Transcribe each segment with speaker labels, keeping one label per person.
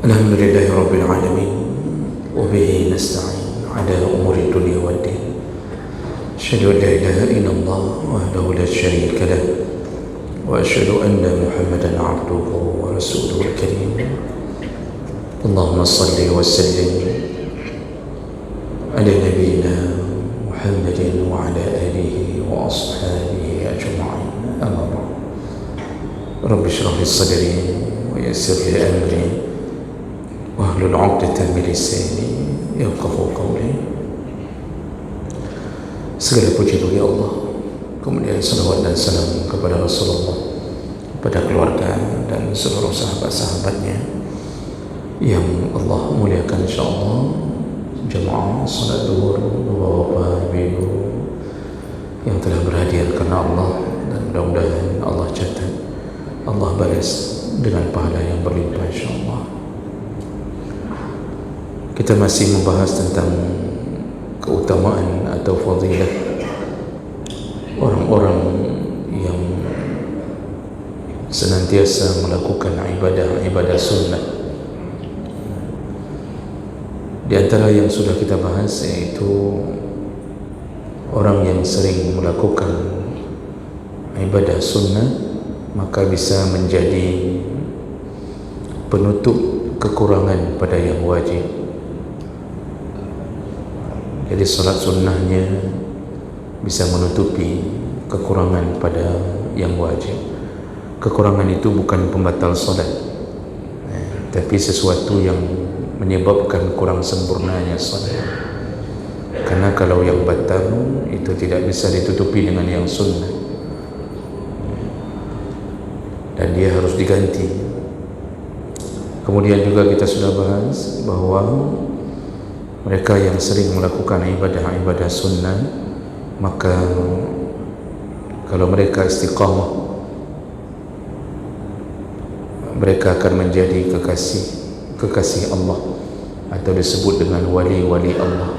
Speaker 1: Alhamdulillahi Rabbil Alamin. Wabihi nasta'in ala umuri dunia wa din. Asyhadu an la ilaha illallah wahdahu la syarika lah, wa asyhadu anna Muhammadan abduhu wa rasuluhu al-karim. Allahumma salli wa sallim ala nabiyyina Muhammadin wa ala alihi wa ashabihi ajma'in. Amma ba'd. Rabbi shrah li sadri wa yassir li amri wahlul 'uqdatam min lisani yafqahu qawli. Segala puji bagi Allah, kemudian salawat dan salam kepada Rasulullah, kepada keluarga dan seluruh sahabat-sahabatnya yang Allah muliakan, insyaallah. Jemaah salat zuhur Bapak Ibu yang telah berhadir karena Allah, dan mudah-mudahan Allah catat, Allah balas dengan pahala yang berlimpah, insyaallah. Kita masih membahas tentang keutamaan atau fadilah orang-orang yang senantiasa melakukan ibadah sunnah. Di antara yang sudah kita bahas yaitu orang yang sering melakukan ibadah sunnah, maka bisa menjadi penutup kekurangan pada yang wajib. Jadi salat sunnahnya bisa menutupi kekurangan pada yang wajib. Kekurangan itu bukan pembatal salat, tapi sesuatu yang menyebabkan kurang sempurnanya salat. Karena kalau yang batal itu tidak bisa ditutupi dengan yang sunnah, dan dia harus diganti. Kemudian juga kita sudah bahas bahwa mereka yang sering melakukan ibadah sunnah, maka kalau mereka istiqamah, mereka akan menjadi kekasih Allah, atau disebut dengan wali-wali Allah.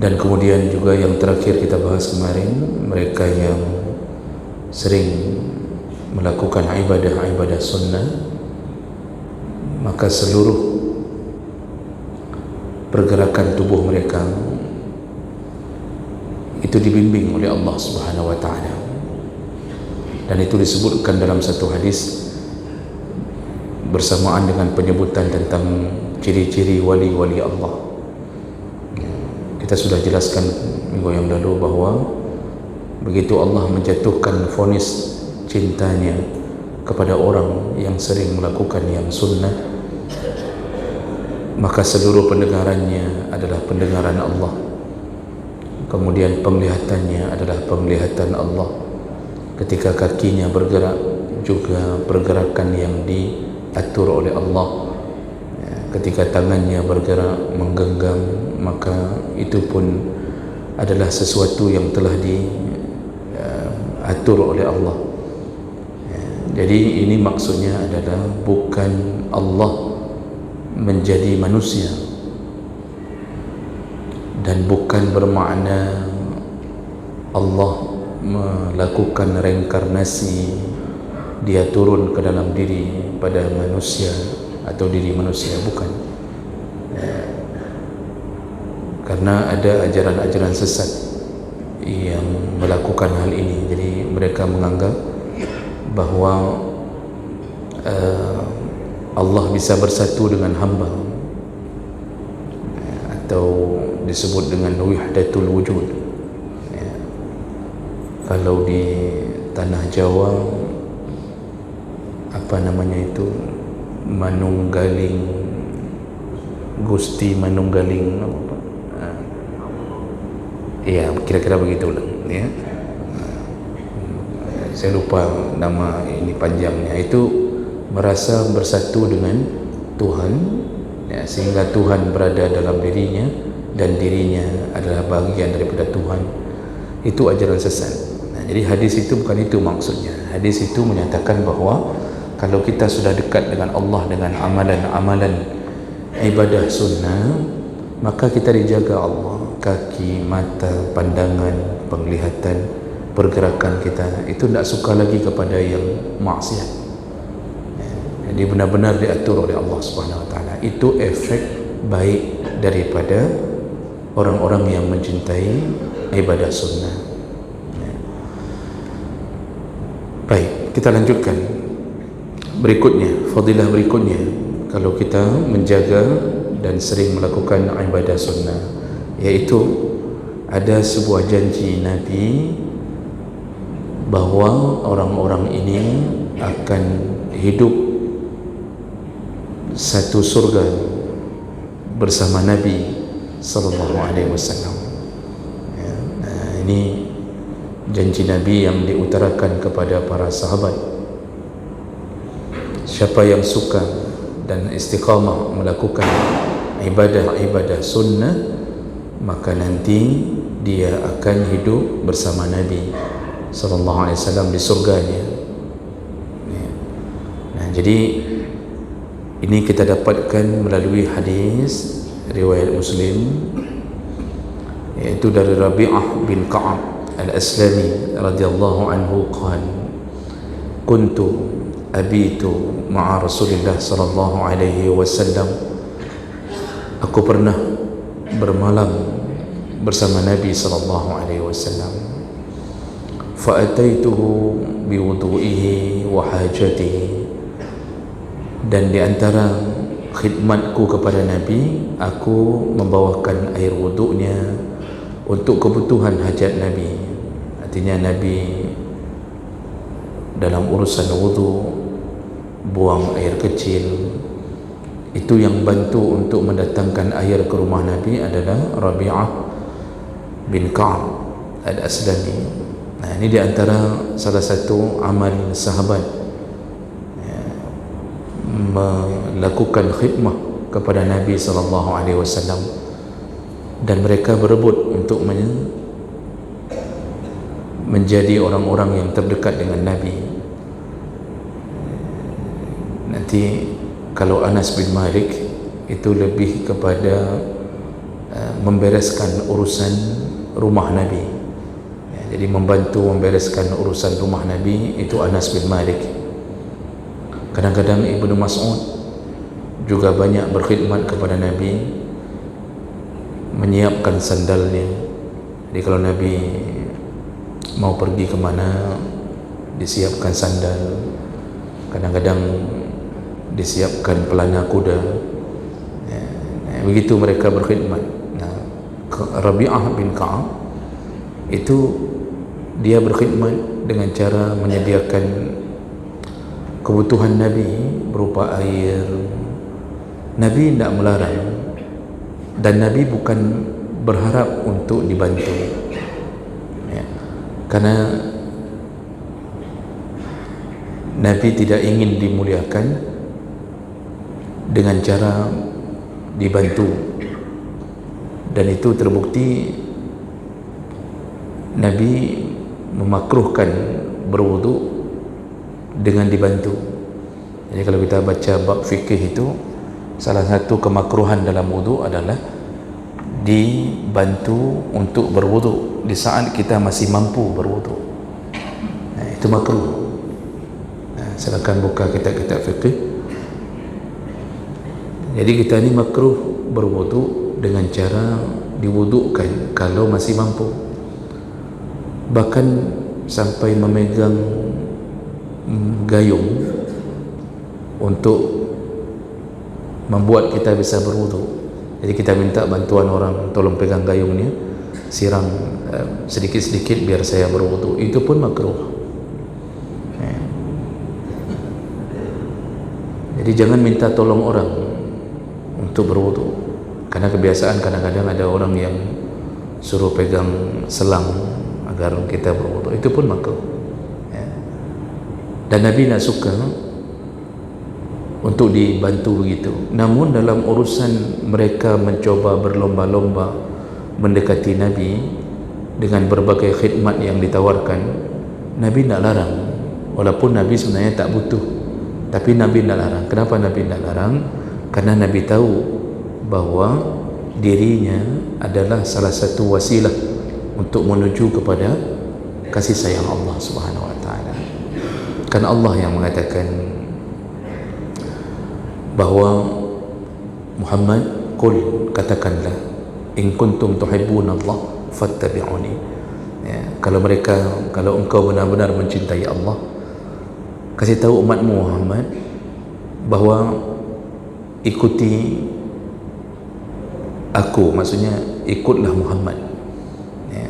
Speaker 1: Dan kemudian juga yang terakhir kita bahas kemarin, mereka yang sering melakukan ibadah sunnah, maka seluruh pergerakan tubuh mereka itu dibimbing oleh Allah Subhanahu wa ta'ala. Dan itu disebutkan dalam satu hadis bersamaan dengan penyebutan tentang ciri-ciri wali-wali Allah. Kita sudah jelaskan minggu yang lalu bahwa begitu Allah menjatuhkan vonis cintanya kepada orang yang sering melakukan yang sunnah, maka seluruh pendengarannya adalah pendengaran Allah, kemudian penglihatannya adalah penglihatan Allah. Ketika kakinya bergerak, juga pergerakan yang diatur oleh Allah. Ketika tangannya bergerak menggenggam, maka itu pun adalah sesuatu yang telah diatur oleh Allah. Jadi ini maksudnya adalah bukan Allah menjadi manusia, dan bukan bermakna Allah melakukan reinkarnasi, dia turun ke dalam diri pada manusia atau diri manusia, bukan. Karena ada ajaran-ajaran sesat yang melakukan hal ini. Jadi mereka menganggap bahwa Allah bisa bersatu dengan hamba, atau disebut dengan wahdatul wujud. Kalau di tanah Jawa apa namanya itu, manunggaling, Gusti Manunggaling apa? Ya, kira-kira begitulah ya. Saya lupa nama ini panjangnya. Itu merasa bersatu dengan Tuhan, ya, sehingga Tuhan berada dalam dirinya dan dirinya adalah bagian daripada Tuhan. Itu ajaran sesat. Jadi hadis itu bukan itu maksudnya. Hadis itu menyatakan bahawa kalau kita sudah dekat dengan Allah dengan amalan-amalan ibadah sunnah, maka kita dijaga Allah. Kaki, mata, pandangan, penglihatan, pergerakan kita itu tidak suka lagi kepada yang maksiat. Jadi benar-benar diatur oleh Allah Subhanahu Wa Taala. Itu efek baik daripada orang-orang yang mencintai ibadah sunnah. Ya. Baik, kita lanjutkan. Berikutnya, fadilah berikutnya, kalau kita menjaga dan sering melakukan ibadah sunnah, yaitu ada sebuah janji Nabi bahawa orang-orang ini akan hidup satu surga bersama Nabi sallallahu alaihi wasallam. Ya, ini janji Nabi yang diutarakan kepada para sahabat. Siapa yang suka dan istiqamah melakukan ibadah-ibadah sunnah, maka nanti dia akan hidup bersama Nabi sallallahu alaihi wasallam di surganya. Ya. Nah, jadi ini kita dapatkan melalui hadis riwayat Muslim, yaitu dari Rabi'ah bin Ka'ab al-Aslami radhiyallahu anhu qala kuntu abitu ma'a Rasulillah sallallahu alaihi wasallam, aku pernah bermalam bersama Nabi sallallahu alaihi wasallam, fa ataituhu bi wudu'ihi wa hajatihi, dan di antara khidmatku kepada Nabi, aku membawakan air wuduknya untuk kebutuhan hajat Nabi. Artinya Nabi dalam urusan wuduk buang air kecil, itu yang bantu untuk mendatangkan air ke rumah Nabi adalah Rabi'ah bin Ka'ab al-Aslami. Nah, ini di antara salah satu amal sahabat melakukan khidmah kepada Nabi sallallahu alaihi wasallam, dan mereka berebut untuk menjadi orang-orang yang terdekat dengan Nabi. Nanti kalau Anas bin Malik itu lebih kepada membereskan urusan rumah Nabi. Ya, jadi membantu membereskan urusan rumah Nabi itu Anas bin Malik. Kadang-kadang Ibnu Mas'ud juga banyak berkhidmat kepada Nabi, menyiapkan sandalnya. Jadi kalau Nabi mau pergi ke mana, disiapkan sandal. Kadang-kadang disiapkan pelana kuda. Ya, begitu mereka berkhidmat. Nah, Rabi'ah bin Ka'ab itu dia berkhidmat dengan cara menyediakan kebutuhan Nabi berupa air. Nabi tidak melarang, dan Nabi bukan berharap untuk dibantu, ya, karena Nabi tidak ingin dimuliakan dengan cara dibantu, dan itu terbukti Nabi memakruhkan berwuduk dengan dibantu. Jadi kalau kita baca bab fikih itu, salah satu kemakruhan dalam wuduk adalah dibantu untuk berwuduk di saat kita masih mampu berwuduk. Nah, itu makruh. Nah, silakan buka kitab-kitab fikih. Jadi kita ini makruh berwuduk dengan cara diwudukkan kalau masih mampu, bahkan sampai memegang gayung untuk membuat kita bisa berwuduk. Jadi kita minta bantuan orang, tolong pegang gayungnya, siram sedikit-sedikit biar saya berwuduk. Itu pun makruh. Jadi jangan minta tolong orang untuk berwuduk, karena kebiasaan kadang-kadang ada orang yang suruh pegang selang agar kita berwuduk. Itu pun makruh. Dan Nabi tidak suka untuk dibantu begitu. Namun dalam urusan mereka mencoba berlomba-lomba mendekati Nabi dengan berbagai khidmat yang ditawarkan, Nabi tidak larang. Walaupun Nabi sebenarnya tak butuh, tapi Nabi tidak larang. Kenapa Nabi tidak larang? Karena Nabi tahu bahawa dirinya adalah salah satu wasilah untuk menuju kepada kasih sayang Allah Subhanahu Wa Taala. Kan Allah yang mengatakan bahawa Muhammad, qul, katakanlah, in kuntum tuhibbunallah fattabi'uni. Ya, kalau engkau benar-benar mencintai Allah, kasih tahu umatmu Muhammad bahawa ikuti aku, maksudnya ikutlah Muhammad. Ya.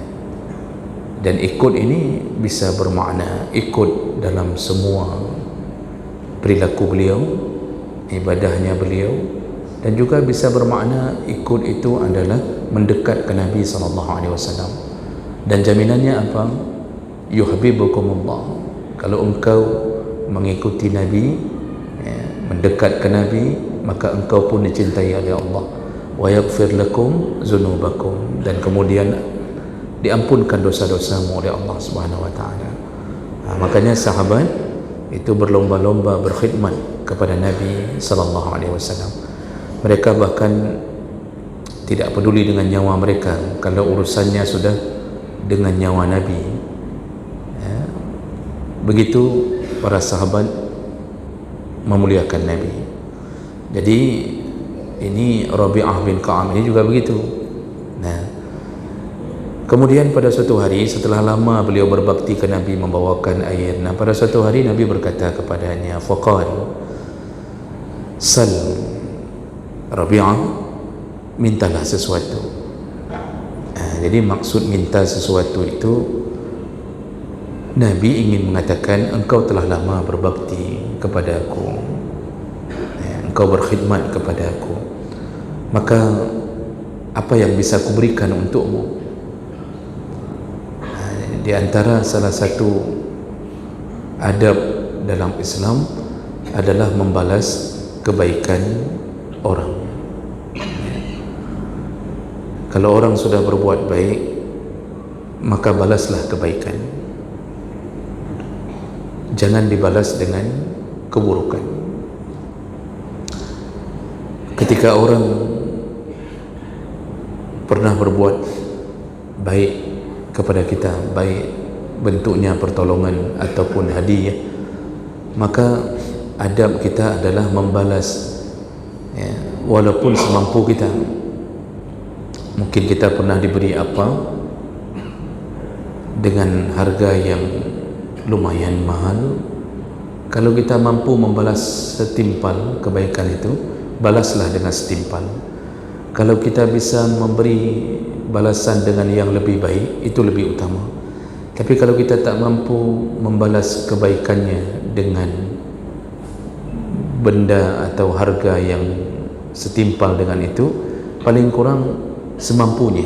Speaker 1: Dan ikut ini bisa bermakna ikut dalam semua perilaku beliau, ibadahnya beliau, dan juga bisa bermakna ikut itu adalah mendekat ke Nabi SAW. Dan jaminannya apa? Yuhibbukumullah. Kalau engkau mengikuti Nabi, ya, mendekat ke Nabi, maka engkau pun dicintai oleh Allah. Wa yaghfir lakum dzunubakum, dan kemudian diampunkan dosa-dosamu oleh Allah Subhanahu wa taala. Makanya sahabat itu berlomba-lomba berkhidmat kepada Nabi sallallahu alaihi wasallam. Mereka bahkan tidak peduli dengan nyawa mereka kalau urusannya sudah dengan nyawa Nabi. Ya. Begitu para sahabat memuliakan Nabi. Jadi ini Rabi'ah bin Ka'am ini juga begitu. Nah, kemudian pada suatu hari setelah lama beliau berbakti ke Nabi, membawakan air. Nah, pada suatu hari Nabi berkata kepadanya, faqal, sal Rabi'ah, mintalah sesuatu. Jadi maksud minta sesuatu itu, Nabi ingin mengatakan, engkau telah lama berbakti kepada aku, engkau berkhidmat kepada aku, maka apa yang bisa kuberikan untukmu? Di antara salah satu adab dalam Islam adalah membalas kebaikan orang. Kalau orang sudah berbuat baik, maka balaslah kebaikan, jangan dibalas dengan keburukan. Ketika orang pernah berbuat baik kepada kita, baik bentuknya pertolongan ataupun hadiah, maka adab kita adalah membalas, ya, walaupun semampu kita. Mungkin kita pernah diberi apa dengan harga yang lumayan mahal. Kalau kita mampu membalas setimpal kebaikan itu, balaslah dengan setimpal. Kalau kita bisa memberi balasan dengan yang lebih baik, itu lebih utama. Tapi kalau kita tak mampu membalas kebaikannya dengan benda atau harga yang setimpal dengan itu, paling kurang semampunya.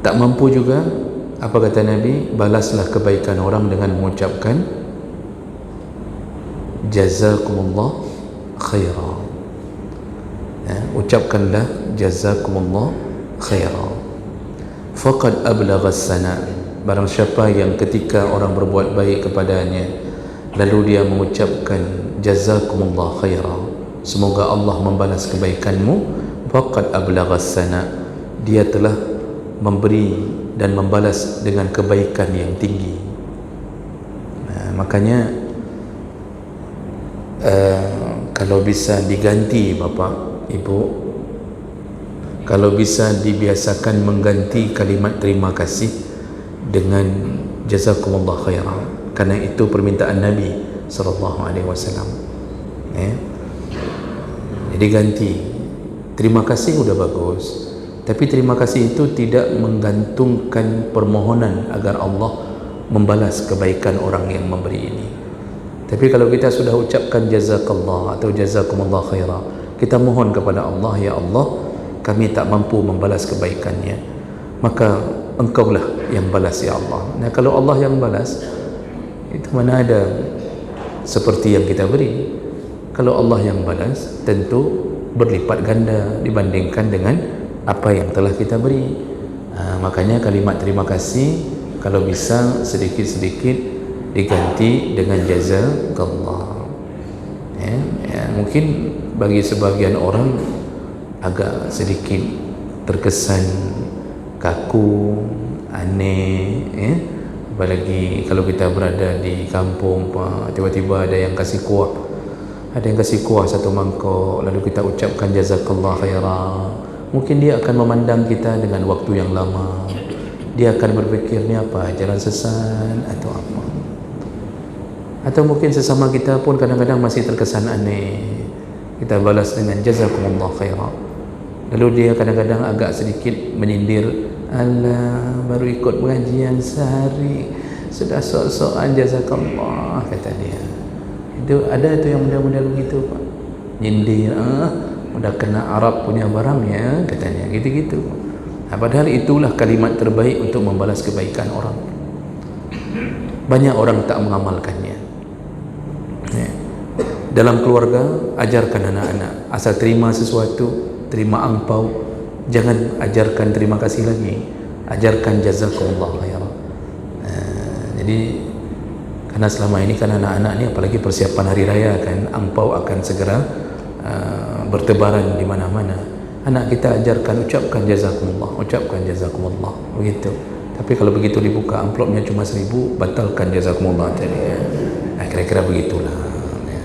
Speaker 1: Tak mampu juga, apa kata Nabi? Balaslah kebaikan orang dengan mengucapkan jazakumullah khairan. Ucapkanlah jazakumullah khairan. Faqad ablagha as-sana. Barang siapa yang ketika orang berbuat baik kepadanya, lalu dia mengucapkan jazakumullah khairan, semoga Allah membalas kebaikanmu, faqad ablagha as-sana, dia telah memberi dan membalas dengan kebaikan yang tinggi. Makanya kalau bisa diganti Bapak Ibu, kalau bisa dibiasakan mengganti kalimat terima kasih dengan jazakumullah khairan, karena itu permintaan Nabi sallallahu alaihi wasallam. Jadi ganti terima kasih udah bagus, tapi terima kasih itu tidak menggantungkan permohonan agar Allah membalas kebaikan orang yang memberi ini. Tapi kalau kita sudah ucapkan jazakallah atau jazakumullah khairan, kita mohon kepada Allah, ya Allah, kami tak mampu membalas kebaikannya, maka engkaulah yang balas ya Allah. Nah, kalau Allah yang balas, itu mana ada seperti yang kita beri. Kalau Allah yang balas, tentu berlipat ganda dibandingkan dengan apa yang telah kita beri. Makanya kalimat terima kasih kalau bisa sedikit-sedikit diganti dengan jazakallah. Mungkin bagi sebagian orang agak sedikit terkesan kaku, aneh, apalagi kalau kita berada di kampung, tiba-tiba ada yang kasih kuah, Ada yang kasih kuah satu mangkok, lalu kita ucapkan jazakallah khairan. Mungkin dia akan memandang kita dengan waktu yang lama. Dia akan berfikir, ni apa, jalan sesat atau apa. Atau mungkin sesama kita pun kadang-kadang masih terkesan aneh. Kita balas dengan jazakumullah khairan. Lalu dia kadang-kadang agak sedikit menyindir, alah, baru ikut pengajian sehari sudah sok-sokan jazakallah, kata dia. Itu ada tu yang model-model begitu, Pak. Nyindir, udah kena Arab punya barangnya, katanya, gitu-gitu. Padahal itulah kalimat terbaik untuk membalas kebaikan orang. Banyak orang tak mengamalkannya. Dalam keluarga, ajarkan anak-anak, asal terima sesuatu, terima angpau, jangan ajarkan terima kasih lagi, ajarkan jazakumullah khairan. Jadi karena selama ini kan anak-anak ni, apalagi persiapan hari raya kan, angpau akan segera bertebaran di mana-mana. Anak kita ajarkan, ucapkan jazakumullah, begitu. Tapi kalau begitu dibuka amplopnya cuma 1,000, batalkan jazakumullah tadi, ya. Kira-kira begitulah, ya.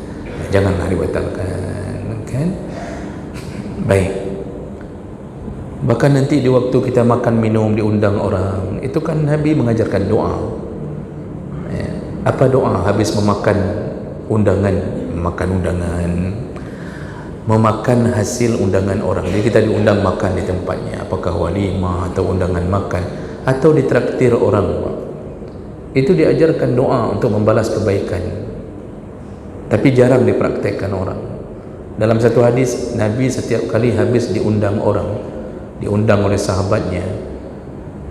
Speaker 1: Janganlah dibatalkan, kan? Baik. Bahkan nanti di waktu kita makan minum diundang orang, itu kan Nabi mengajarkan doa. Apa doa habis memakan undangan, memakan hasil undangan orang. Jadi kita diundang makan di tempatnya, apakah walimah atau undangan makan atau ditraktir orang, itu diajarkan doa untuk membalas kebaikan, tapi jarang dipraktekkan orang. Dalam satu hadis, Nabi setiap kali habis diundang orang, diundang oleh sahabatnya,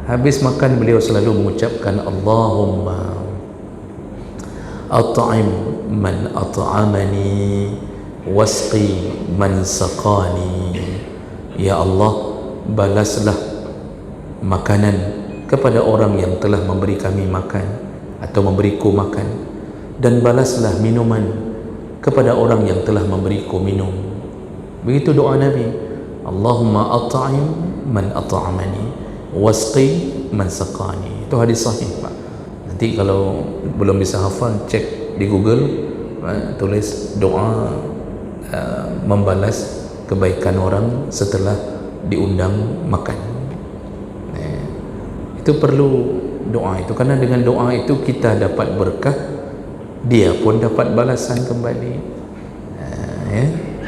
Speaker 1: habis makan beliau selalu mengucapkan Allahumma at'im man at'amani wasqi man saqani. Ya Allah, balaslah makanan kepada orang yang telah memberi kami makan atau memberiku makan, dan balaslah minuman kepada orang yang telah memberiku minum. Begitu doa Nabi. Allahumma at'im man at'amani wasqi man saqani. Itu hadis sahih, Pak. Nanti kalau belum bisa hafal, cek di Google, tulis doa membalas kebaikan orang setelah diundang makan. Itu perlu doa itu, karena dengan doa itu kita dapat berkah, dia pun dapat balasan kembali.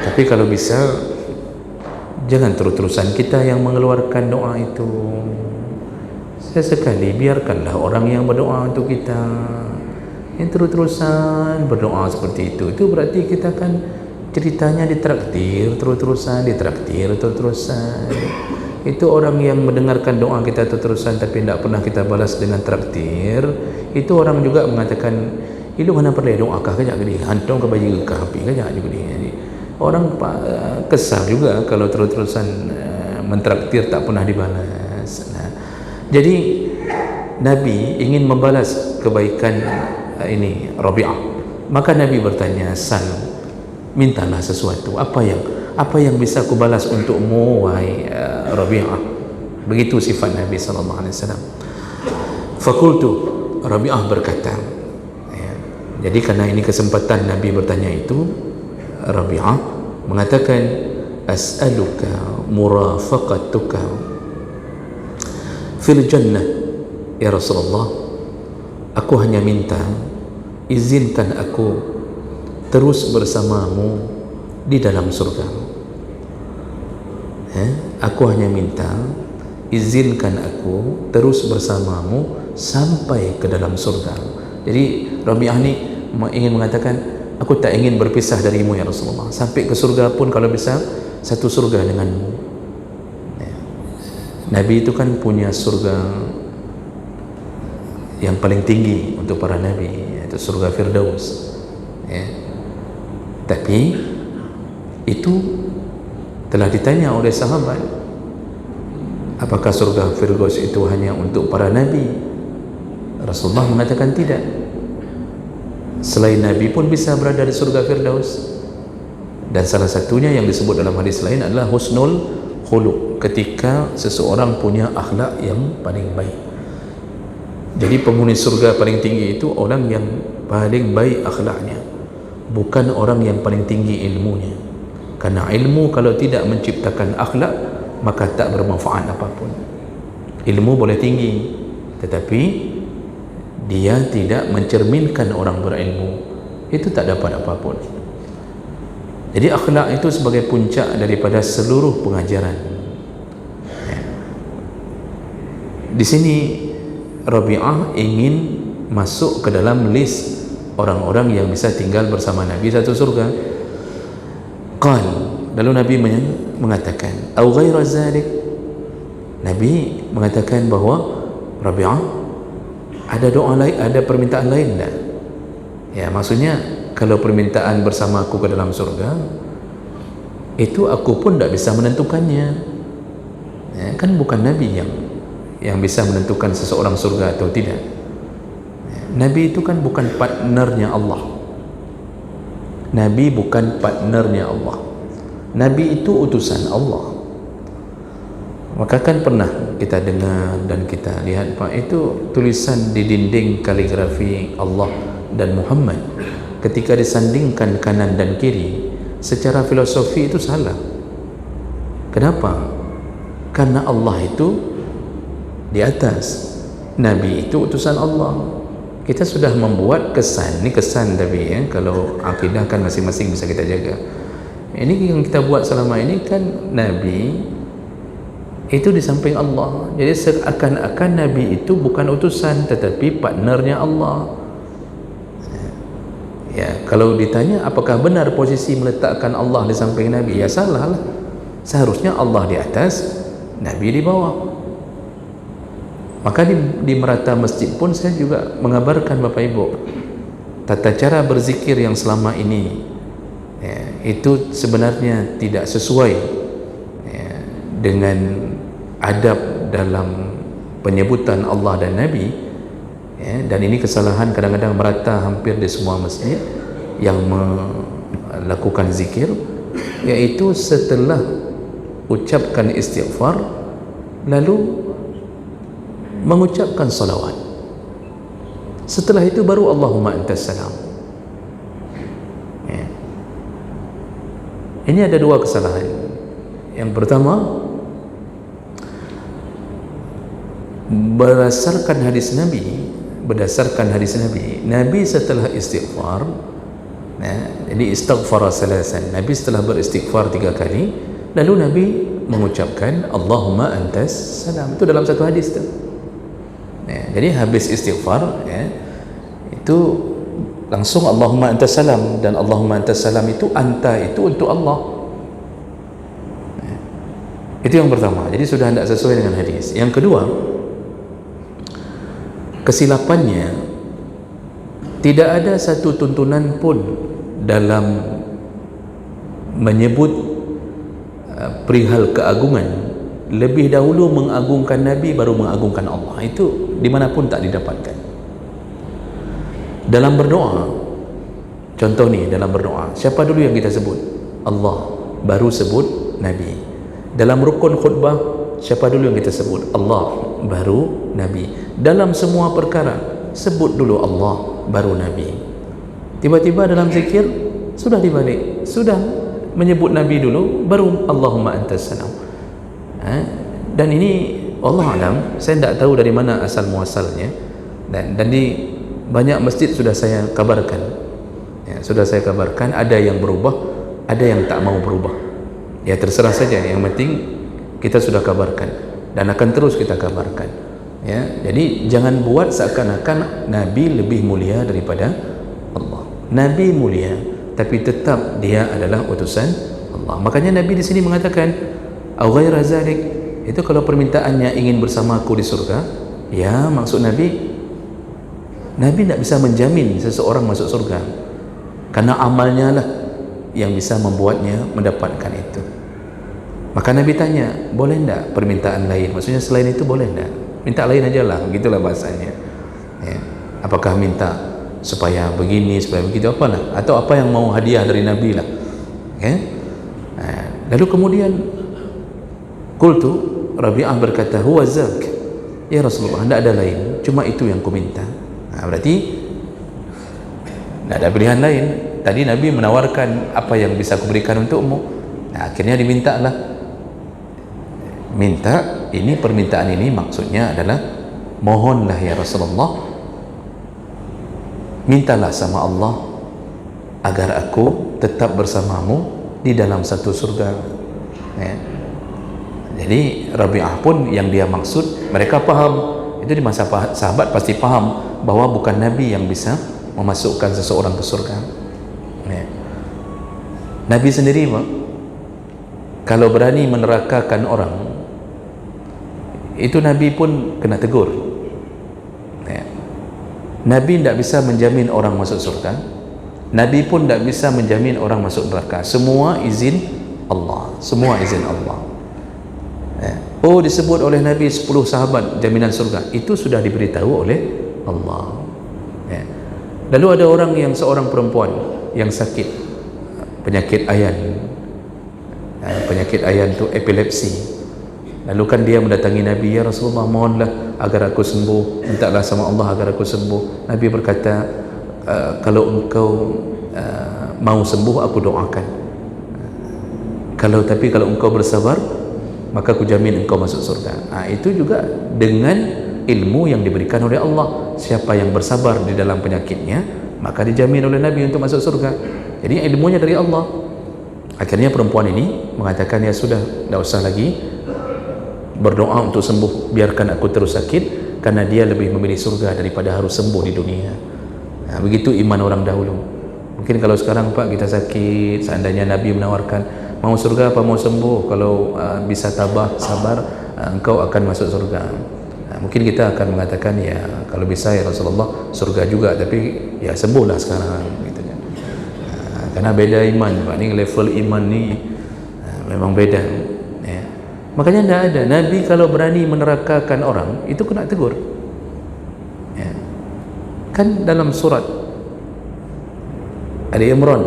Speaker 1: Tapi kalau bisa jangan terus-terusan kita yang mengeluarkan doa itu. Sesekali biarkanlah orang yang berdoa untuk kita. Yang terus-terusan berdoa seperti itu berarti kita kan ceritanya ditraktir terus-terusan. Itu orang yang mendengarkan doa kita terus-terusan tapi tidak pernah kita balas dengan traktir. Itu orang juga mengatakan, itu mana perlu doa kah kajak gini, hantam ke baju kah api kajak juga ni. Orang kesal juga kalau terus-terusan mentraktir tak pernah dibalas. Jadi Nabi ingin membalas kebaikan ini Rabi'ah. Maka Nabi bertanya, "Sal, mintalah sesuatu. Apa yang bisa aku balas untukmu, wahai Rabi'ah?" Begitu sifat Nabi sallallahu alaihi wasallam. Fakultu, Rabi'ah berkata, jadi karena ini kesempatan Nabi bertanya itu, Rabi'ah mengatakan, "As'aluka murafaqatuka fil jannah ya Rasulullah." Aku hanya minta, izinkan aku terus bersamamu di dalam surga. Aku hanya minta, izinkan aku terus bersamamu sampai ke dalam surga. Jadi Rabi'ah ni ingin mengatakan, aku tak ingin berpisah darimu ya Rasulullah, sampai ke surga pun kalau bisa satu surga denganmu. Nabi itu kan punya surga yang paling tinggi untuk para Nabi, yaitu surga Firdaus. Tapi itu telah ditanya oleh sahabat, apakah surga Firdaus itu hanya untuk para Nabi? Rasulullah mengatakan tidak. Selain Nabi pun bisa berada di surga Firdaus. Dan salah satunya yang disebut dalam hadis lain adalah husnul khuluq, ketika seseorang punya akhlak yang paling baik. Jadi penghuni surga paling tinggi itu orang yang paling baik akhlaknya. bukan orang yang paling tinggi ilmunya, karena ilmu kalau tidak menciptakan akhlak maka tak bermanfaat apapun. Ilmu boleh tinggi tetapi dia tidak mencerminkan orang berilmu, itu tak dapat apapun. Jadi akhlak itu sebagai puncak daripada seluruh pengajaran. Di sini Rabi'ah ingin masuk ke dalam list orang-orang yang bisa tinggal bersama Nabi satu surga. Qal, lalu Nabi mengatakan, au ghaira zalik, Nabi mengatakan bahawa Rabi'ah, ada doa lain, ada permintaan lain tak? Ya, maksudnya kalau permintaan bersama aku ke dalam surga itu aku pun tak bisa menentukannya. Ya, kan bukan Nabi yang bisa menentukan seseorang surga atau tidak. Ya, Nabi itu kan bukan partnernya Allah. Nabi bukan partnernya Allah. Nabi itu utusan Allah. Maka kan pernah kita dengar dan kita lihat, Pak, itu tulisan di dinding kaligrafi Allah dan Muhammad ketika disandingkan kanan dan kiri, secara filosofi itu salah. Kenapa? Karena Allah itu di atas, Nabi itu utusan Allah. Kita sudah membuat kesan, ini kesan tapi ya, kalau akidah kan masing-masing bisa kita jaga. Ini yang kita buat selama ini kan Nabi itu di samping Allah. Jadi seakan-akan Nabi itu bukan utusan tetapi partnernya Allah. Ya, kalau ditanya apakah benar posisi meletakkan Allah di samping Nabi, ya salah lah. Seharusnya Allah di atas, Nabi di bawah. Maka di merata masjid pun saya juga mengabarkan Bapak Ibu, tata cara berzikir yang selama ini ya, itu sebenarnya tidak sesuai ya, dengan adab dalam penyebutan Allah dan Nabi ya, dan ini kesalahan kadang-kadang merata hampir di semua masjid yang melakukan zikir, yaitu setelah ucapkan istighfar lalu mengucapkan salawat, setelah itu baru Allahumma antas salam ya. Ini ada dua kesalahan. Yang pertama, berdasarkan hadis Nabi, Nabi setelah istighfar ya, jadi istighfar salasan, Nabi setelah beristighfar 3 kali lalu Nabi mengucapkan Allahumma antas salam, itu dalam satu hadis tu ya. Jadi habis istighfar ya, itu langsung Allahumma antas salam, dan Allahumma antas salam itu anta itu untuk Allah ya. Itu yang pertama, jadi sudah tidak sesuai dengan hadis. Yang kedua, kesilapannya, tidak ada satu tuntunan pun dalam menyebut perihal keagungan lebih dahulu mengagungkan Nabi baru mengagungkan Allah. Itu dimanapun tak didapatkan. Dalam berdoa, contoh ni, dalam berdoa siapa dulu yang kita sebut? Allah, baru sebut Nabi. Dalam rukun khutbah siapa dulu yang kita sebut? Allah, baru Nabi. Dalam semua perkara sebut dulu Allah, baru Nabi. Tiba-tiba dalam zikir sudah dibalik, sudah menyebut Nabi dulu baru Allahumma antas salam. Dan ini Allah alam, saya tidak tahu dari mana asal muasalnya, dan di banyak masjid sudah saya kabarkan ya, ada yang berubah, ada yang tak mau berubah ya, terserah saja, yang penting kita sudah kabarkan dan akan terus kita kabarkan ya. Jadi jangan buat seakan-akan Nabi lebih mulia daripada Allah. Nabi mulia tapi tetap dia adalah utusan Allah. Makanya Nabi di sini mengatakan au ghaira zalik, itu kalau permintaannya ingin bersamaku di surga ya, maksud Nabi tidak bisa menjamin seseorang masuk surga karena amalnya lah yang bisa membuatnya mendapatkan itu. Maka Nabi tanya, boleh tidak permintaan lain? Maksudnya selain itu boleh tidak? Minta lain aja lah, begitulah bahasanya ya. Apakah minta supaya begini, supaya begitu, apalah, atau apa yang mau hadiah dari Nabi lah ya. Lalu kemudian qultu, Rabi'ah berkata, huwa zak ya Rasulullah, tidak ada lain, cuma itu yang ku minta. Berarti tidak ada pilihan lain. tadi Nabi menawarkan apa yang bisa aku berikan untukmu. Akhirnya dimintalah, minta ini, permintaan ini maksudnya adalah mohonlah ya Rasulullah, mintalah sama Allah agar aku tetap bersamamu di dalam satu surga. Ya. Jadi Rabi'ah pun yang dia maksud, mereka faham itu di masa sahabat pasti faham bahwa bukan Nabi yang bisa memasukkan seseorang ke surga. Ya. Nabi sendiri kalau berani menerakakan orang, itu Nabi pun kena tegur. Ya. Nabi tidak bisa menjamin orang masuk surga, Nabi pun tidak bisa menjamin orang masuk neraka. Semua izin Allah, semua izin Allah. Ya. Oh, disebut oleh Nabi 10 sahabat jaminan surga, itu sudah diberitahu oleh Allah. Ya. Lalu ada orang yang seorang perempuan yang sakit penyakit ayan. Penyakit ayan itu epilepsi. Lalu kan dia mendatangi Nabi, ya Rasulullah, mohonlah agar aku sembuh, mintalah sama Allah agar aku sembuh. Nabi berkata, kalau engkau mau sembuh, aku doakan. Tapi kalau engkau bersabar, maka aku jamin engkau masuk surga. Itu juga dengan ilmu yang diberikan oleh Allah. Siapa yang bersabar di dalam penyakitnya, maka dijamin oleh Nabi untuk masuk surga. Jadi ilmunya dari Allah. Akhirnya perempuan ini mengatakan, ya sudah, tidak usah lagi berdoa untuk sembuh, biarkan aku terus sakit, karena dia lebih memilih surga daripada harus sembuh di dunia. Begitu iman orang dahulu. Mungkin kalau sekarang, Pak, kita sakit, seandainya Nabi menawarkan, mau surga apa mau sembuh, kalau bisa tabah, sabar, engkau akan masuk surga. Mungkin kita akan mengatakan, ya kalau bisa ya Rasulullah, surga juga, tapi ya sembuhlah sekarang, gitu kan. Karena beda iman, Pak, ini level iman ni memang beda. Ya. Makanya tidak ada Nabi kalau berani menerakakan orang, itu kena tegur. Ya. Kan dalam surat Ali Imran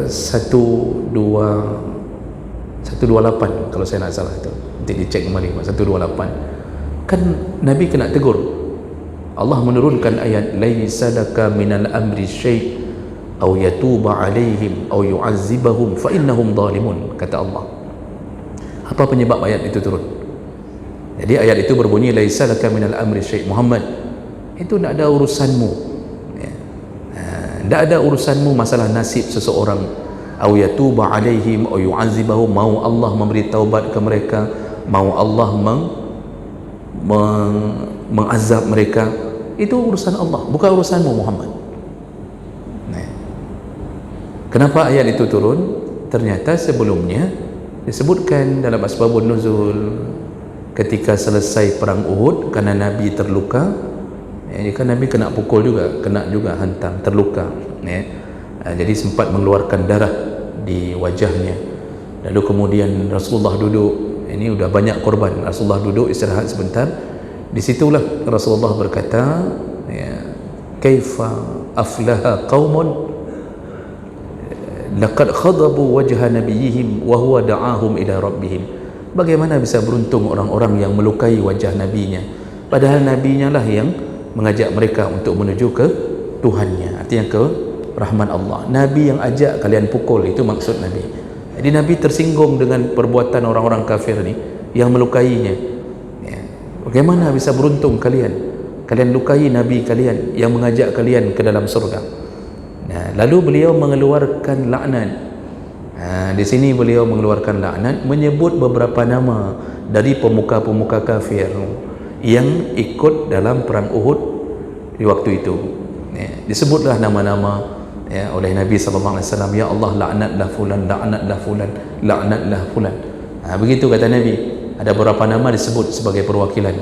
Speaker 1: 128 kalau saya nak salah, itu nanti dicek kembali, 128 kan Nabi kena tegur. Allah menurunkan ayat, laisa laka minal amri syai' aw yatuba alaihim aw yu'azzibahum fa innahum zalimun, kata Allah. Apa penyebab ayat itu turun? Jadi ayat itu berbunyi, laisa laka minal amri syai', Muhammad, itu tidak ada urusanmu, ya. Tidak ada urusanmu masalah nasib seseorang. Aw yatuba alaihim aw yu'azzibahum, mau Allah memberi taubat ke mereka, mau Allah mengazab mereka, itu urusan Allah, bukan urusanmu Muhammad. Kenapa ayat itu turun? Ternyata sebelumnya disebutkan dalam asbabun nuzul, ketika selesai perang Uhud, karena Nabi terluka, kan Nabi kena pukul juga, kena juga hantam, terluka, ya. Jadi sempat mengeluarkan darah di wajahnya. Lalu kemudian Rasulullah duduk, ini udah banyak korban, Rasulullah duduk istirahat sebentar. Disitulah Rasulullah berkata, ya, kaifa aflaha qaumun laqad khadabu wajha nabiyihim wa huwa da'ahum ila rabbihim. Bagaimana bisa beruntung orang-orang yang melukai wajah nabinya, padahal nabinya lah yang mengajak mereka untuk menuju ke Tuhannya, artinya ke rahman Allah. Nabi yang ajak kalian pukul, itu maksud Nabi. Jadi Nabi tersinggung dengan perbuatan orang-orang kafir ni yang melukainya, ya. Bagaimana bisa beruntung kalian lukai Nabi kalian yang mengajak kalian ke dalam surga. Lalu beliau mengeluarkan laknat. Di sini beliau mengeluarkan laknat, menyebut beberapa nama dari pemuka-pemuka kafir yang ikut dalam perang Uhud di waktu itu. Disebutlah nama-nama, ya, oleh Nabi SAW. Ya Allah, laknatlah fulan, laknatlah fulan, laknatlah fulan. Begitu kata Nabi. Ada beberapa nama disebut sebagai perwakilan.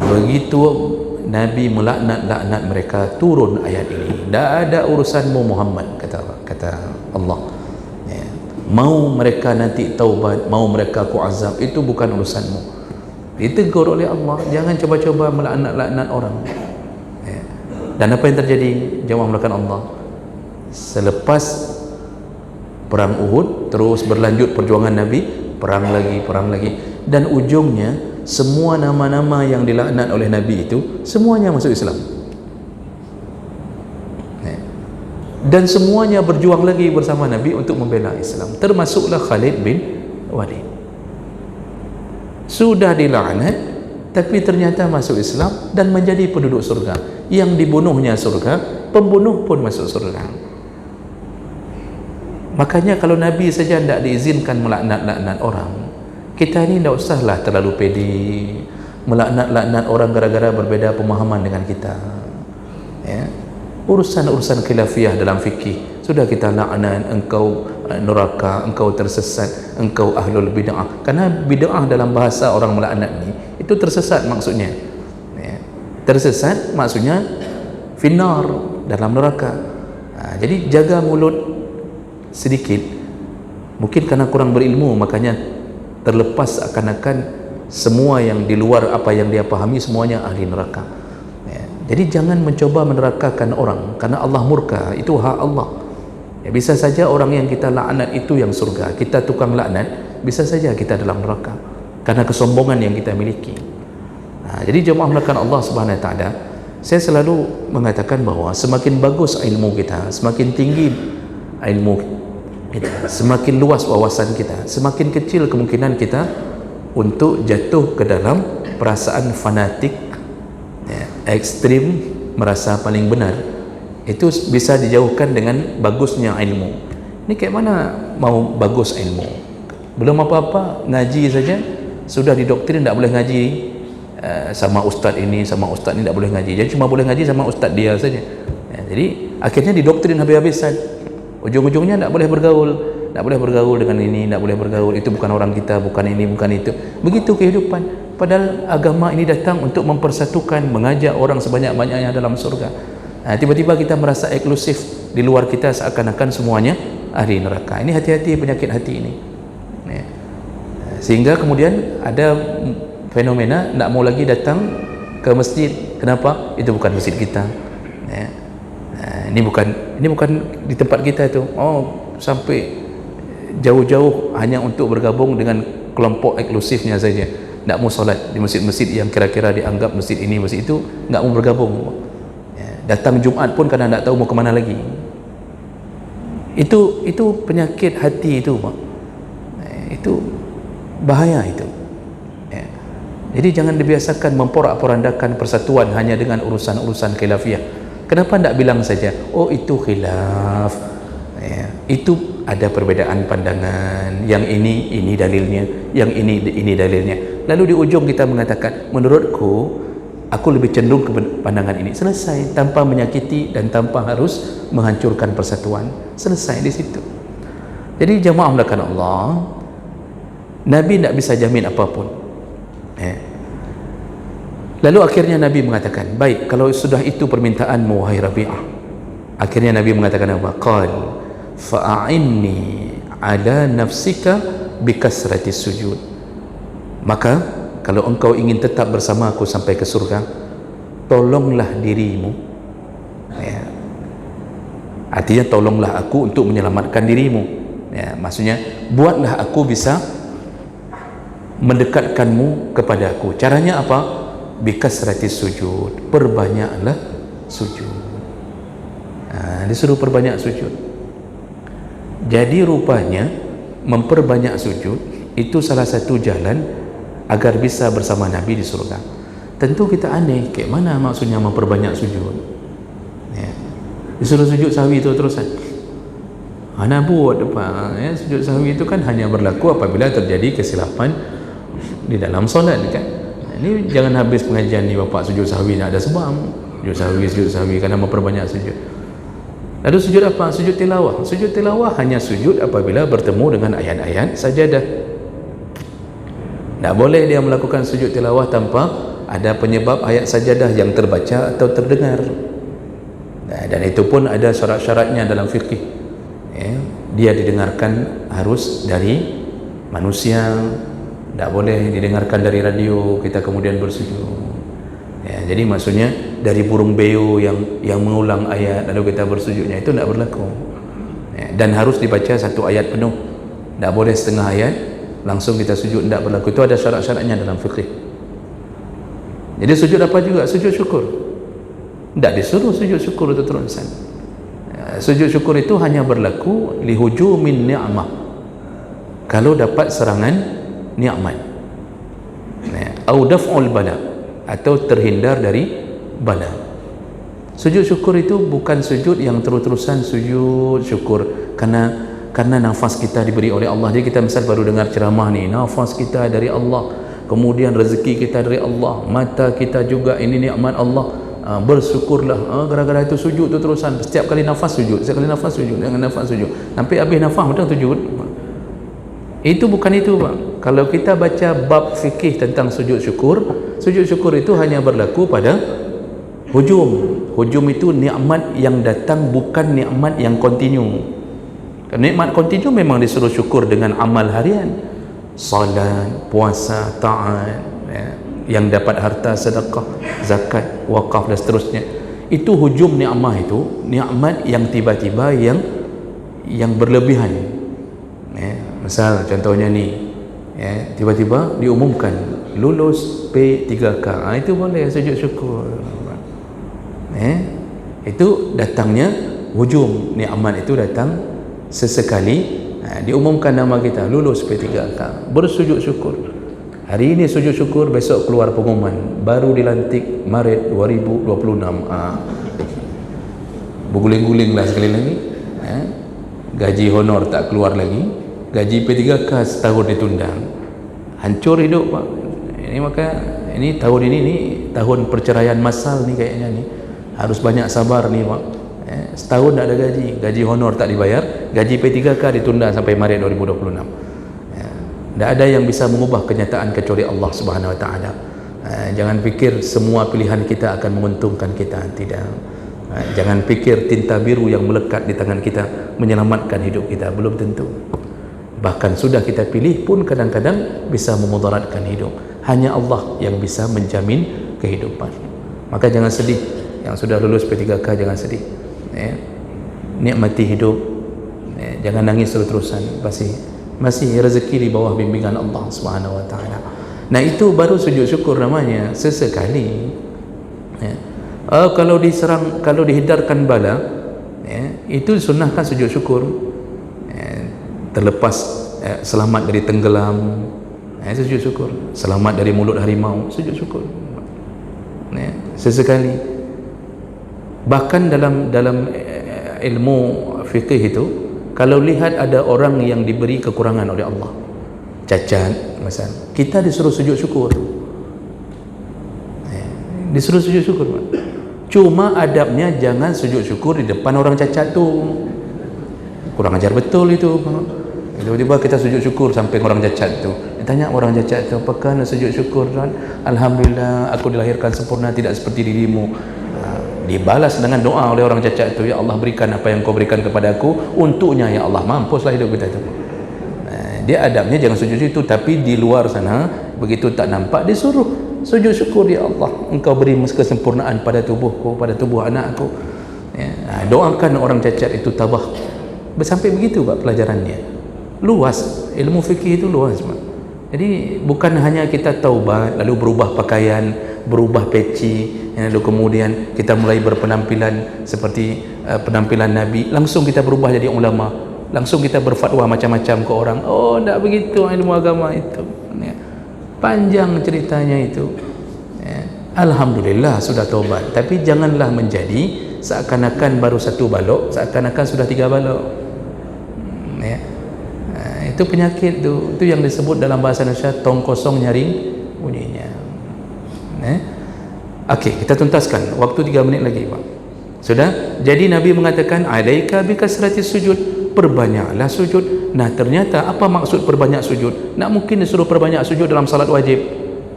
Speaker 1: Begitu Nabi melaknat mereka, turun ayat ini. Tak ada urusanmu Muhammad, kata Allah, ya. Mau mereka nanti taubat, mau mereka aku azab, itu bukan urusanmu. Ditegur oleh Allah, jangan coba-coba melaknat orang, ya. Dan apa yang terjadi? Jawab melakukan Allah. Selepas perang Uhud, terus berlanjut perjuangan Nabi, perang lagi, dan ujungnya semua nama-nama yang dilaknat oleh Nabi itu semuanya masuk Islam, ya. dan semuanya berjuang lagi bersama Nabi untuk membela Islam, termasuklah Khalid bin Walid. Sudah dilaknat tapi ternyata masuk Islam dan menjadi penduduk surga. Yang dibunuhnya surga, pembunuh pun masuk surga. Makanya kalau Nabi saja tidak diizinkan melaknat-laknat orang, kita ni tidak usahlah terlalu pede melaknat-laknat orang gara-gara berbeza pemahaman dengan kita, ya. Urusan-urusan khilafiyah dalam fikih sudah kita laknat, engkau neraka, engkau tersesat, engkau ahlul bid'ah. Karena bid'ah dalam bahasa orang melaknat ni itu tersesat maksudnya, ya. Tersesat maksudnya finnar, dalam neraka. Jadi jaga mulut sedikit. Mungkin karena kurang berilmu, makanya terlepas akan-akan semua yang di luar apa yang dia pahami semuanya ahli neraka, ya. Jadi jangan mencoba menerakakan orang, karena Allah murka, itu hak Allah, ya. Bisa saja orang yang kita laknat itu yang surga, kita tukang laknat, bisa saja kita dalam neraka karena kesombongan yang kita miliki. Jadi jemaah melakukan Allah Subhanahu Wa Taala, saya selalu mengatakan bahawa semakin bagus ilmu kita, semakin tinggi ilmu kita, semakin luas wawasan kita, semakin kecil kemungkinan kita untuk jatuh ke dalam perasaan fanatik, ya, ekstrim, merasa paling benar. Itu bisa dijauhkan dengan bagusnya ilmu. Ini kayak mana mau bagus ilmu? Belum apa-apa, ngaji saja sudah didoktrin tidak boleh ngaji sama ustaz ini, sama ustaz ini tidak boleh ngaji. Jadi cuma boleh ngaji sama ustaz dia saja, ya. Jadi akhirnya didoktrin habis-habisan. Ujung-ujungnya tidak boleh bergaul, tidak boleh bergaul dengan ini, tidak boleh bergaul, itu bukan orang kita, bukan ini, bukan itu. Begitu kehidupan. Padahal agama ini datang untuk mempersatukan, mengajak orang sebanyak-banyaknya dalam surga. Tiba-tiba kita merasa eksklusif, di luar kita seakan-akan semuanya ahli neraka. Ini hati-hati penyakit hati ini, ya. Sehingga kemudian ada fenomena tidak mau lagi datang ke masjid. Kenapa? Itu bukan masjid kita, ya. Ini bukan di tempat kita itu. Oh, sampai jauh-jauh hanya untuk bergabung dengan kelompok eksklusifnya saja, tidak mau solat di masjid-masjid yang kira-kira dianggap masjid ini, masjid itu, tidak mau bergabung, ya. Datang Jumat pun karena tidak tahu mau kemana lagi. Itu penyakit hati itu, Pak. Itu bahaya itu, ya. Jadi jangan dibiasakan memporak-porandakan persatuan hanya dengan urusan-urusan khilafiyah. Kenapa tidak bilang saja, oh itu khilaf, ya, itu ada perbedaan pandangan, yang ini dalilnya, yang ini dalilnya. Lalu di ujung kita mengatakan, menurutku aku lebih cenderung ke pandangan ini. Selesai, tanpa menyakiti dan tanpa harus menghancurkan persatuan. Selesai di situ. Jadi jemaah melakukan Allah, Nabi tidak bisa jamin apapun, ya. Lalu akhirnya Nabi mengatakan, baik, kalau sudah itu permintaanmu wahai Rabi'ah. Akhirnya Nabi mengatakan apa? Qal fa'a'inni ala nafsika bikasrati sujud. Maka kalau engkau ingin tetap bersama aku sampai ke surga, tolonglah dirimu, ya. Artinya tolonglah aku untuk menyelamatkan dirimu, ya. Maksudnya buatlah aku bisa mendekatkanmu kepada aku. Caranya apa? Bikasrati sujud, perbanyaklah sujud. Disuruh perbanyak sujud. Jadi rupanya memperbanyak sujud itu salah satu jalan agar bisa bersama Nabi di surga. Tentu kita aneh, kayak mana maksudnya memperbanyak sujud, ya. Disuruh sujud sahwi itu terusan. Mana buat apa, ya? Sujud sahwi itu kan hanya berlaku apabila terjadi kesilapan di dalam solat, kan. Ini jangan habis pengajian ni bapak sujud sahwi nak ada sebab. Sujud sahwi kerana memperbanyak sujud. Lalu sujud apa? Sujud tilawah. Sujud tilawah hanya sujud apabila bertemu dengan ayat-ayat sajadah. Tak boleh dia melakukan sujud tilawah tanpa ada penyebab ayat sajadah yang terbaca atau terdengar. Dan itu pun ada syarat-syaratnya dalam fikih, ya. Dia didengarkan harus dari manusia. Tak boleh didengarkan dari radio kita kemudian bersujud, ya. Jadi maksudnya dari burung beo yang mengulang ayat lalu kita bersujudnya, itu tidak berlaku, ya. Dan harus dibaca satu ayat penuh, tak boleh setengah ayat langsung kita sujud, tidak berlaku. Itu ada syarat-syaratnya dalam fikih. Jadi sujud apa juga? Sujud syukur. Tidak disuruh sujud syukur itu terusan, ya. Sujud syukur itu hanya berlaku lihujumin ni'mah, kalau dapat serangan nikmat, au daf'ul bala, atau terhindar dari bala. Sujud syukur itu bukan sujud yang terus-terusan sujud syukur karena nafas kita diberi oleh Allah. Jadi kita misal baru dengar ceramah ni, nafas kita dari Allah, kemudian rezeki kita dari Allah, mata kita juga ini nikmat Allah, bersyukurlah. Gara-gara itu sujud tu terusan, setiap kali nafas sujud, setiap kali nafas sujud, jangan nafas sujud sampai habis nafas betul sujud. Itu bukan itu, Pak. Kalau kita baca bab fikih tentang sujud syukur itu hanya berlaku pada hujum. Hujum itu nikmat yang datang, bukan nikmat yang kontinu. Nikmat kontinu memang disuruh syukur dengan amal harian, salat, puasa, taat, yang dapat harta, sedekah, zakat, wakaf dan seterusnya. Itu hujum nikmat, itu nikmat yang tiba-tiba yang berlebihan. Misal contohnya ni, tiba-tiba diumumkan lulus P3K, itu boleh sujud syukur. Itu datangnya hujum nikmat, itu datang sesekali. Diumumkan nama kita lulus P3K, bersujud syukur. Hari ini sujud syukur, besok keluar pengumuman baru dilantik Maret 2026. Berguling-guling lah sekali lagi. Gaji honor tak keluar lagi, gaji P3K setahun ditunda. Hancur hidup, Pak. Ini tahun ini ni tahun perceraian massal ni kayaknya ni. Harus banyak sabar ni, Pak. Setahun tak ada gaji honor tak dibayar, gaji P3K ditunda sampai Maret 2026. Tak ada yang bisa mengubah kenyataan kecuali Allah Subhanahu Wa Taala. Jangan fikir semua pilihan kita akan menguntungkan kita, tidak. Jangan fikir tinta biru yang melekat di tangan kita menyelamatkan hidup kita, belum tentu. Bahkan sudah kita pilih pun kadang-kadang bisa memudaratkan hidup. Hanya Allah yang bisa menjamin kehidupan. Maka jangan sedih, yang sudah lulus P3K jangan sedih. Nikmati hidup, jangan nangis terus-terusan. Masih rezeki di bawah bimbingan Allah Subhanahu Wa Taala. Nah, itu baru sujud syukur namanya, sesekali. Kalau diserang, kalau dihindarkan bala, itu sunnahkan sujud syukur. Terlepas, selamat dari tenggelam, sujud syukur. Selamat dari mulut harimau, sujud syukur. Sesekali. Bahkan dalam ilmu fikih itu, kalau lihat ada orang yang diberi kekurangan oleh Allah, cacat misal, kita disuruh sujud syukur. Disuruh sujud syukur, Pak. Cuma adabnya jangan sujud syukur di depan orang cacat tu. Kurang ajar betul itu. Tiba-tiba kita sujud syukur sampai orang cacat tu. Tanya orang cacat tu, apakah nak sujud syukur? Alhamdulillah, aku dilahirkan sempurna, tidak seperti dirimu. Dibalas dengan doa oleh orang cacat tu, ya Allah, berikan apa yang kau berikan kepada aku untuknya, ya Allah. Mampuslah hidup kita tu. Dia adabnya jangan sujud situ, tapi di luar sana begitu tak nampak disuruh sujud syukur, ya Allah, engkau beri kesempurnaan pada tubuhku, pada tubuh anakku. Doakan orang cacat itu tabah. Sampai begitu, Pak, pelajarannya luas. Ilmu fikih itu luas, Pak. Jadi bukan hanya kita taubat lalu berubah pakaian, berubah peci, lalu kemudian kita mulai berpenampilan seperti penampilan Nabi, langsung kita berubah jadi ulama, langsung kita berfatwa macam-macam ke orang. Oh, tak begitu ilmu agama itu. Panjang ceritanya itu. Alhamdulillah sudah taubat, tapi janganlah menjadi seakan-akan baru satu balok, seakan-akan sudah 3 balok. Itu penyakit tu. Itu yang disebut dalam bahasa Indonesia tong kosong nyaring bunyinya. Okey, kita tuntaskan. Waktu 3 minit lagi, Pak. Sudah? Jadi Nabi mengatakan alaika bi kasratis sujud, perbanyaklah sujud. Nah, ternyata apa maksud perbanyak sujud? Nak mungkin disuruh perbanyak sujud dalam salat wajib.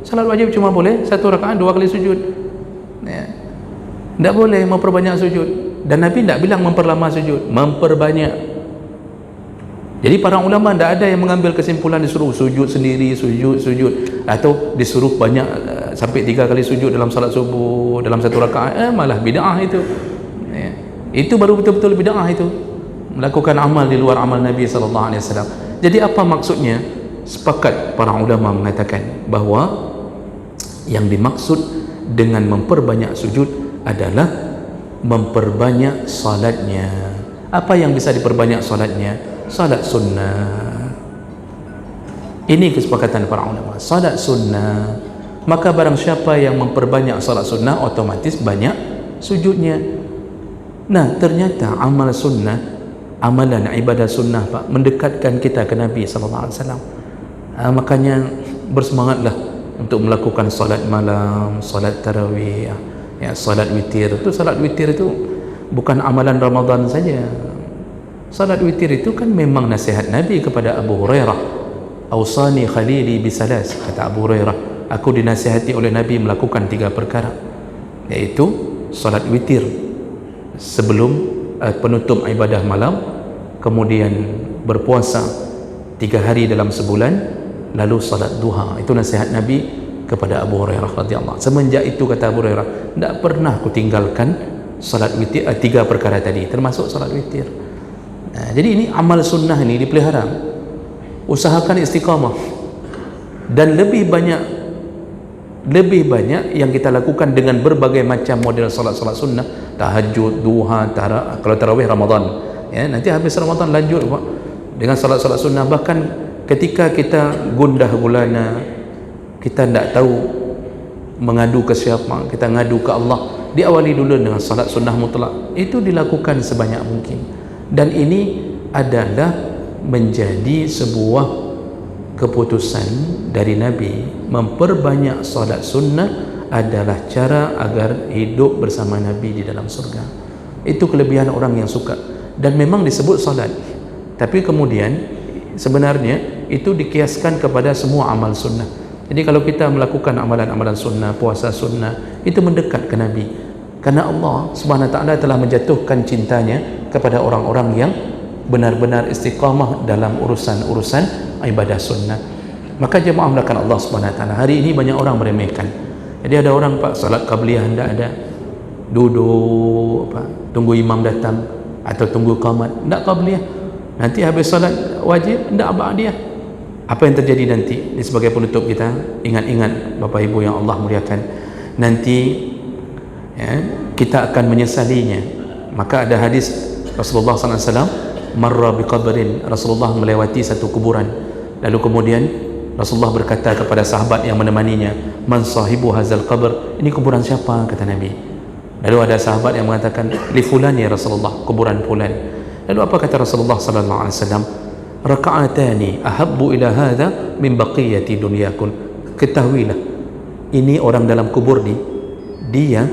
Speaker 1: Salat wajib cuma boleh 1 rakaat 2 kali sujud. Tak boleh memperbanyak sujud. Dan Nabi tak bilang memperlama sujud, memperbanyak. Jadi para ulama tak ada yang mengambil kesimpulan disuruh sujud sendiri, sujud atau disuruh banyak sampai 3 kali sujud dalam salat subuh dalam 1 rakaat. Malah bid'ah itu. Itu baru betul-betul bid'ah itu. Melakukan amal di luar amal Nabi sallallahu alaihi wasallam. Jadi apa maksudnya? Sepakat para ulama mengatakan bahawa yang dimaksud dengan memperbanyak sujud adalah memperbanyak salatnya. Apa yang bisa diperbanyak solatnya? Solat sunnah. Ini kesepakatan para ulama, solat sunnah. Maka barang siapa yang memperbanyak solat sunnah, otomatis banyak sujudnya. Nah, ternyata amal sunnah, amalan ibadah sunnah Pak, mendekatkan kita ke Nabi SAW. Makanya bersemangatlah untuk melakukan solat malam, solat tarawih, ya, solat witir. Itu solat witir itu bukan amalan Ramadan saja. Solat witir itu kan memang nasihat Nabi kepada Abu Hurairah. Ausani khalili bisalas, kata Abu Hurairah, aku dinasihati oleh Nabi melakukan 3 perkara, yaitu solat witir sebelum penutup ibadah malam, kemudian berpuasa 3 hari dalam sebulan, lalu solat duha. Itu nasihat Nabi kepada Abu Hurairah radhiyallahu. Semenjak itu, kata Abu Hurairah, tidak pernah aku tinggalkan solat witir, 3 perkara tadi, termasuk solat witir. Jadi ini amal sunnah ini dipelihara. Usahakan istiqamah, dan lebih banyak yang kita lakukan dengan berbagai macam model solat-solat sunnah, tahajud, duha, kalau tarawih Ramadan, ya, nanti habis Ramadan lanjut Pak, dengan solat-solat sunnah. Bahkan ketika kita gundah gulana, kita tidak tahu mengadu ke siapa, kita ngadu ke Allah, diawali dulu dengan solat sunnah mutlak. Itu dilakukan sebanyak mungkin, dan ini adalah menjadi sebuah keputusan dari Nabi. Memperbanyak solat sunnah adalah cara agar hidup bersama Nabi di dalam surga. Itu kelebihan orang yang suka, dan memang disebut solat, tapi kemudian sebenarnya itu dikiaskan kepada semua amal sunnah. Jadi kalau kita melakukan amalan-amalan sunnah, puasa sunnah, itu mendekat ke Nabi, karena Allah Subhanahu wa ta'ala telah menjatuhkan cintanya kepada orang-orang yang benar-benar istiqamah dalam urusan-urusan ibadah sunnah. Maka jemaah melakukan Allah Subhanahu wa ta'ala, hari ini banyak orang meremehkan. Jadi ada orang Pak, salat qabliyah tidak ada, duduk Pak, tunggu imam datang atau tunggu qamat, tidak qabliyah. Nanti habis salat wajib tidak ba'diyah. Apa yang terjadi nanti? Ini sebagai penutup kita, ingat-ingat Bapak Ibu yang Allah muliakan, nanti ya, kita akan menyesalinya. Maka ada hadis Rasulullah SAW, marra biqabrin, Rasulullah melewati satu kuburan, lalu kemudian Rasulullah berkata kepada sahabat yang menemaninya, man sahibu hazal qabr, ini kuburan siapa, kata Nabi. Lalu ada sahabat yang mengatakan, li fulan ya Rasulullah, kuburan fulan. Lalu apa kata Rasulullah sallallahu alaihi wasallam? Raka'atani ahabbu ila hadha min baqiyati dunyakum. Ketahuilah, ini orang dalam kubur ni, dia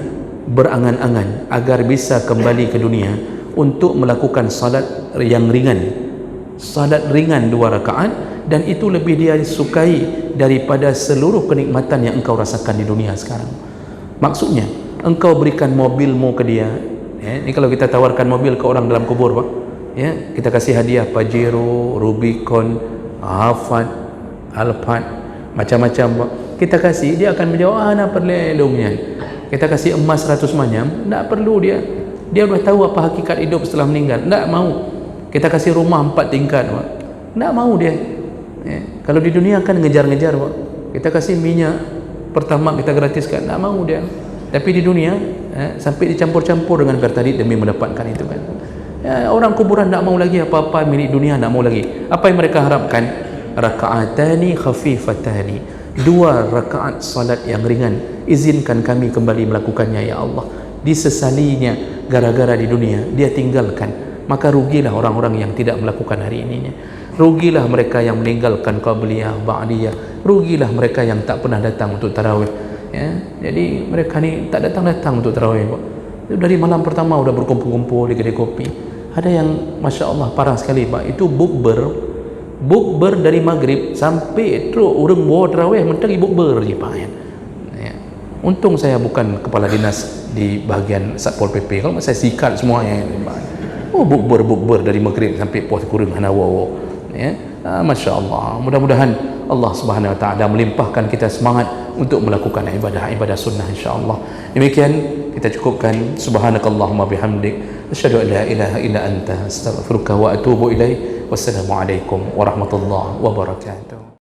Speaker 1: berangan-angan agar bisa kembali ke dunia untuk melakukan salat yang ringan, salat ringan 2 rakaat, dan itu lebih dia sukai daripada seluruh kenikmatan yang engkau rasakan di dunia sekarang. Maksudnya, engkau berikan mobilmu ke dia, ya, ini kalau kita tawarkan mobil ke orang dalam kubur Pak, ya, kita kasih hadiah Pajero, Rubicon, Alphard, macam-macam Pak, kita kasih, dia akan menjawab, nak perlelungnya. Kita kasih emas 100 manyam, tak perlu dia sudah tahu apa hakikat hidup setelah meninggal, tak mau. Kita kasih rumah 4 tingkat Pak, tak mau dia, ya. Kalau di dunia kan ngejar-ngejar Pak, kita kasih minyak pertama kita gratiskan, tak mau dia. Tapi di dunia sampai dicampur-campur dengan pertalite demi mendapatkan itu kan, ya, orang kuburan tak mau lagi apa-apa milik dunia, tak mau lagi. Apa yang mereka harapkan? Raka'atani khafifatani, 2 rakaat salat yang ringan, izinkan kami kembali melakukannya ya Allah. Disesalinya gara-gara di dunia dia tinggalkan, maka rugilah orang-orang yang tidak melakukan hari ininya, rugilah mereka yang meninggalkan qabliyah, ba'diyah, rugilah mereka yang tak pernah datang untuk tarawih, ya. Jadi mereka ni tak datang-datang untuk tarawih Pak. Dari malam pertama sudah berkumpul-kumpul di kedai kopi. Ada yang Masya Allah parah sekali Pak, itu bukber dari maghrib sampai terus orang bawa tarawih menteri bukber je Pak, ya. Untung saya bukan kepala dinas di bahagian Satpol PP, kalau saya sikat semuanya. Oh, bukber dari maghrib sampai puas kurung hanawa, ya. Masya Allah, mudah-mudahan Allah Subhanahu wa ta'ala melimpahkan kita semangat untuk melakukan ibadah sunnah insya-Allah. Demikian kita cukupkan. Subhanakallahumma bihamdik, asyhadu an la ilaha illa anta, astaghfiruka wa atubu ilaik. Wassalamualaikum warahmatullahi wabarakatuh.